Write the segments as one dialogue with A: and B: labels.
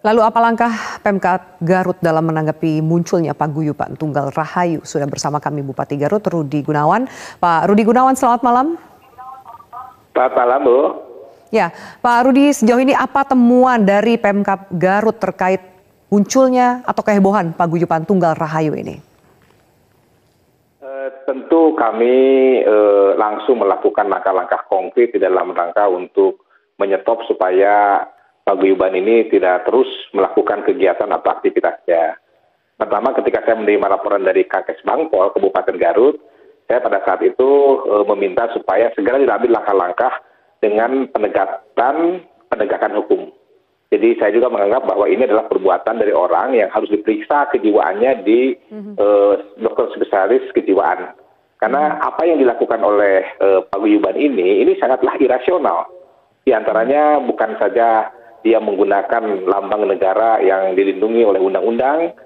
A: Lalu apa langkah Pemkab Garut dalam menanggapi munculnya paguyuban Tunggal Rahayu? Sudah bersama kami Bupati Garut, Rudi Gunawan. Pak Rudi Gunawan, selamat malam.
B: Selamat malam, Bu.
A: Ya, Pak Rudi, sejauh ini apa temuan dari Pemkab Garut terkait munculnya atau kehebohan paguyuban Tunggal Rahayu ini?
B: Tentu kami langsung melakukan langkah-langkah konkret di dalam rangka untuk menyetop supaya paguyuban ini tidak terus melakukan kegiatan atau aktivitasnya. Pertama, ketika saya menerima laporan dari Kakes Bangpol Kabupaten Garut, saya pada saat itu meminta supaya segera diambil langkah-langkah dengan penegakan hukum. Jadi saya juga menganggap bahwa ini adalah perbuatan dari orang yang harus diperiksa kejiwaannya di dokter spesialis kejiwaan. Karena apa yang dilakukan oleh paguyuban ini sangatlah irasional. Di antaranya bukan saja dia menggunakan lambang negara yang dilindungi oleh undang-undang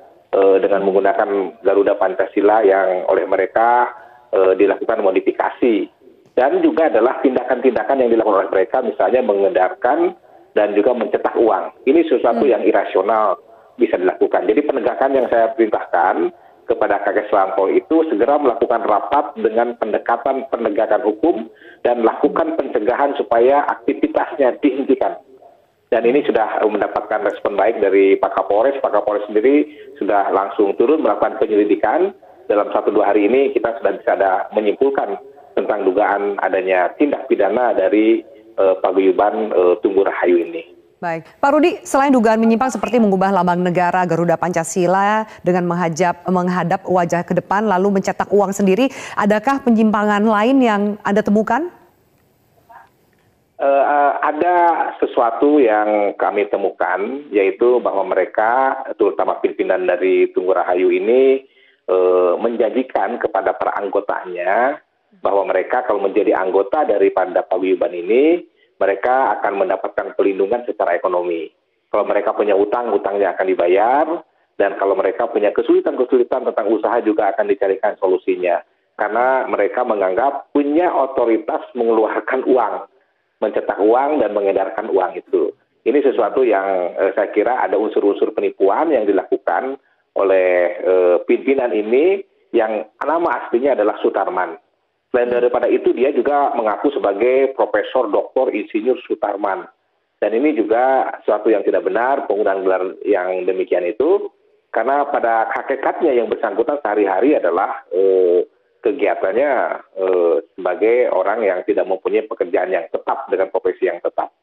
B: dengan menggunakan Garuda Pancasila yang oleh mereka dilakukan modifikasi. Dan juga adalah tindakan-tindakan yang dilakukan oleh mereka, misalnya mengedarkan dan juga mencetak uang. Ini sesuatu yang irasional bisa dilakukan. Jadi penegakan yang saya perintahkan kepada Kakes Bangpol itu segera melakukan rapat dengan pendekatan penegakan hukum dan lakukan pencegahan supaya aktivitasnya dihentikan. Dan ini sudah mendapatkan respon baik dari Pak Kapolres. Pak Kapolres sendiri sudah langsung turun melakukan penyelidikan. Dalam 1-2 hari ini kita sudah bisa menyimpulkan tentang dugaan adanya tindak pidana dari paguyuban Tunggal Rahayu ini.
A: Baik, Pak Rudi, selain dugaan menyimpang seperti mengubah lambang negara Garuda Pancasila dengan menghadap wajah ke depan lalu mencetak uang sendiri, adakah penyimpangan lain yang Anda temukan?
B: Ada sesuatu yang kami temukan, yaitu bahwa mereka, terutama pimpinan dari Tunggal Rahayu ini, menjanjikan kepada para anggotanya bahwa mereka kalau menjadi anggota daripada paguyuban ini, mereka akan mendapatkan pelindungan secara ekonomi. Kalau mereka punya utang, utangnya akan dibayar, dan kalau mereka punya kesulitan-kesulitan tentang usaha juga akan dicarikan solusinya. Karena mereka menganggap punya otoritas mengeluarkan uang, mencetak uang dan mengedarkan uang itu. Ini sesuatu yang saya kira ada unsur-unsur penipuan yang dilakukan oleh pimpinan ini yang nama aslinya adalah Sutarman. Selain daripada itu, dia juga mengaku sebagai Profesor Dr. Insinyur Sutarman. Dan ini juga sesuatu yang tidak benar, penggunaan gelar yang demikian itu. Karena pada hakikatnya yang bersangkutan sehari-hari adalah kegiatannya sebagai orang yang tidak mempunyai pekerjaan yang tetap dengan profesi yang tetap.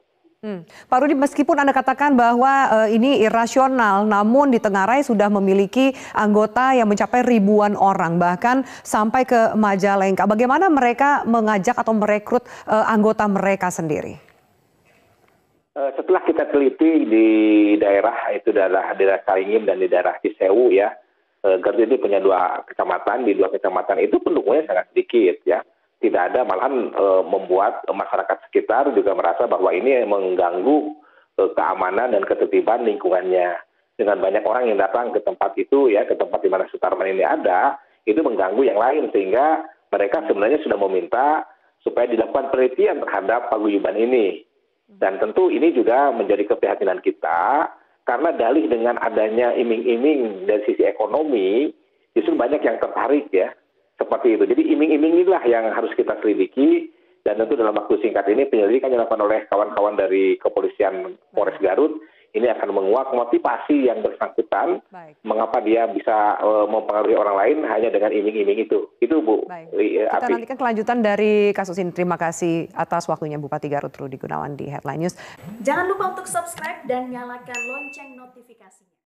A: Pak Rudi, meskipun Anda katakan bahwa ini irasional, namun di Tenggarai sudah memiliki anggota yang mencapai ribuan orang, bahkan sampai ke Majalengka. Bagaimana mereka mengajak atau merekrut anggota mereka sendiri?
B: Setelah kita teliti di daerah, itu daerah Caringin dan di daerah Cisewu ya, Garut ini punya 2 kecamatan, di 2 kecamatan itu pendukungnya sangat sedikit ya. Tidak ada, malahan membuat masyarakat sekitar juga merasa bahwa ini mengganggu keamanan dan ketertiban lingkungannya. Dengan banyak orang yang datang ke tempat itu ya, ke tempat di mana Sutarman ini ada, itu mengganggu yang lain sehingga mereka sebenarnya sudah meminta supaya dilakukan penelitian terhadap paguyuban ini. Dan tentu ini juga menjadi keprihatinan kita karena dalih dengan adanya iming-iming dari sisi ekonomi, justru banyak yang tertarik ya. Seperti itu. Jadi iming-iming inilah yang harus kita selidiki dan tentu dalam waktu singkat ini penyelidikan yang dilakukan oleh kawan-kawan dari Kepolisian Polres Garut ini akan menguak motivasi yang bersangkutan. Mengapa dia bisa mempengaruhi orang lain hanya dengan iming-iming itu. Itu Bu.
A: Kita nantikan kelanjutan dari kasus ini. Terima kasih atas waktunya Bupati Garut Rudi Gunawan di Headline News.
C: Jangan lupa untuk subscribe dan nyalakan lonceng notifikasinya.